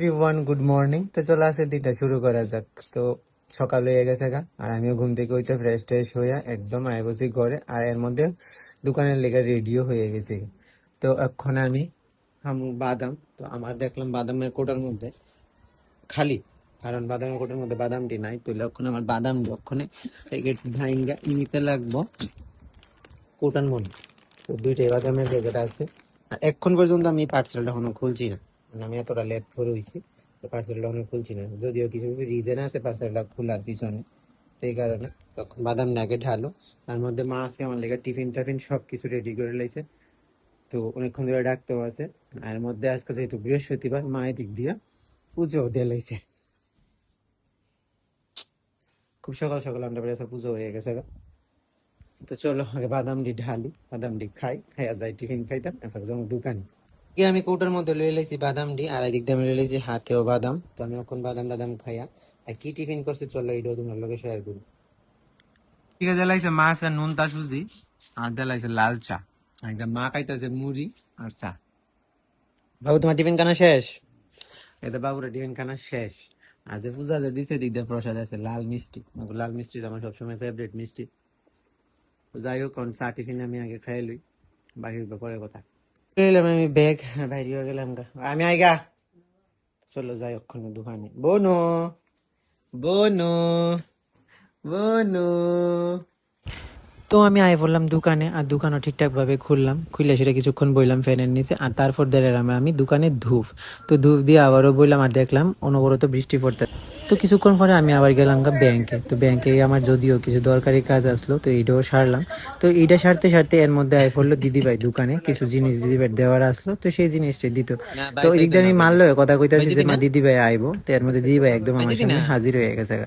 Everyone good morning. তো চলে আসে দিনটা শুরু করা যাক। তো সকাল হয়ে গেছে গা, আর আমিও ঘুম থেকে ওইটা ফ্রেশ ট্রেশ হইয়া একদম আয় বসি ঘরে, আর এর মধ্যে দোকানের লেগে রেডিও হয়ে গেছি। তো এখন আমি হামু বাদাম। তো আমার দেখলাম বাদামের কোটার মধ্যে খালি, কারণ বাদামের কোটার মধ্যে বাদামটি নাই। তো এখন আমার বাদাম যখন প্যাকেট ভাঙ্গা নিতে লাগবো কোটার মধ্যে। তো দুইটাই বাদামের প্যাকেট আছে, আর এখন পর্যন্ত আমি পার্সেলটা এখনো খুলছি না। মানে আমি এতটা লেট করে হয়েছি, তো পার্সেলটা এখনো খুলছি না, যদিও কিছু কিছু রিজন আছে পার্সেলটা খোলার পিছনে। সেই কারণে তখন বাদাম নাকে ঢালো। তার মধ্যে মা আজকে আমার লেগে টিফিন টাফিন সব কিছু রেডি করে লাইছে। তো অনেকক্ষণ ধরে ডাকতেও আছে। আর এর মধ্যে আজকে যেহেতু বৃহস্পতিবার, মা এদিক দিয়ে পুজো দিয়ে লাইছে। খুব সকাল সকাল আমরা বেড়ে পুজো হয়ে গেছে গা। তো চলো আগে বাদামটি ঢালি, বাদামটি খাই, খাইয়া যাই টিফিন খাইতাম, এরপর যাবো দোকানে। কি আমি কৌটার মধ্যে লয়ে লাইছি বাদামটি, আর এদিক দিয়ে আমি লয়ে লাইছি হাতেও বাদাম। তো আমি এখন বাদাম টাদাম খাইয়া আর কি টিফিন করছে চলো এইটাও তোমার লগে শেয়ার করি। ঠিক আছে, দিলাইছে মাছ আর নুন তা সুজি, আর দিলাইছে লাল চা। একদম মা খাইতেছে মুড়ি আর চা। বাবু তোমার টিফিন খানা শেষ? এটা বাবুরা টিফিন খানা শেষ। আর যে পূজা যে দিছে দিক দিয়ে প্রসাদ আছে লাল মিষ্টি। লাল মিষ্টি তো আমার সবসময় ফেভারিট মিষ্টি। তো যাই হোক, চা টিফিন আমি আগে খাই লই, বাকি পরে কথা। গেলাম আমি ব্যাগ বাইরে হয়ে গেলাম গা, আমি আইগা। চলো যাই ওখানে দোকানে। বোনো, বোনো, বোনো। তো আমি আই বললাম দোকানে, আর দোকানও ঠিকঠাক ভাবে খুললাম, খুলে সেটা কিছুক্ষণ বইলাম ফ্যানের নিচে, আর তারপর দিলাম আমি দোকানে ধূপ। তো ধূপ দিয়ে আবারও বইলাম, আর দেখলাম অনবরত বৃষ্টি পড়তে। তো কিছুক্ষণ পরে আমি আবার গেলাম গা ব্যাংকে। তো ব্যাংকে আমার যদিও কিছু দরকারি কাজ আসলো, তো এইটাও সারলাম। তো এইটা সারতে সারতে এর মধ্যে আই পড়লো দিদিভাই দোকানে কিছু জিনিস দিদিভাই দেওয়ার আসলো, তো সেই জিনিসটা দিত। তো ওই দিক দিয়ে আমি মারলো কথা কইতাছি যে মা দিদিভাই আইবো। তো এর মধ্যে দিদিভাই একদম আমার সামনে হাজির হয়ে গেছে গা।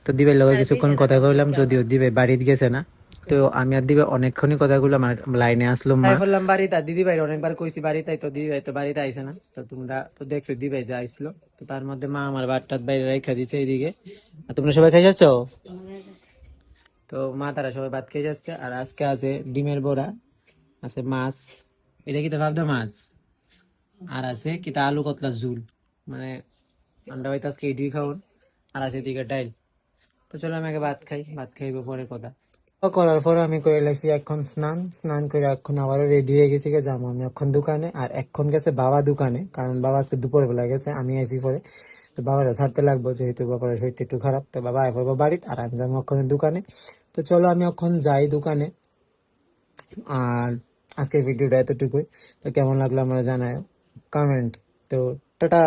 তো দিদিভাই লগে কিছুক্ষণ কথা কইলাম, যদিও দিদিভাই বাড়িতে গেছে না। তো আমি আর দিবে অনেকক্ষণই কথাগুলো আমার লাইনে আসলো মা বললাম বাড়িতে। দিদি ভাই অনেকবার কইছি বাড়িতে, তো দিদি ভাই তো বাড়িতে আইসে না। তো তোমরা তো দেখছো দিদি ভাই যে আইসলো, তো তার মধ্যে মা আমার বাটটাত বাইরে রেখা দিছে এইদিকে। আর তোমরা সবাই খাই যাচ্ছ? তো মা তারা সবাই ভাত খেয়ে যাচ্ছে। আর আজকে আছে ডিমের বড়া, আছে মাছ, এটা কি তো ভাবনা মাছ, আর আছে কি তা আলু কতলা ঝুল, মানে আমরা হয়তো আজকে এডি খাওন। আর আছে এদিকে ডাইল। তো চলো আমি আগে ভাত খাই, ভাত খাইব পরে কথা। করার পর আমি করে লাগছি এখন স্নান। স্নান করে এখন আবারও রেডি হয়ে গেছি গে যাবো আমি এখন দোকানে। আর এখন গেছে বাবা দোকানে, কারণ বাবা আজকে দুপুর বেলা গেছে, আমি আইসি পরে। তো বাবারা ছাড়তে লাগবো, যেহেতু বাবার শরীরটা একটু খারাপ। তো বাবা আয় পড়বো বাড়িতে, আর আমি যাবো ওখানে দোকানে। তো চলো আমি এখন যাই দোকানে। আর আজকের ভিডিওটা এতটুকুই। তো কেমন লাগলো আমরা জানায় কমেন্ট। তো টাটা।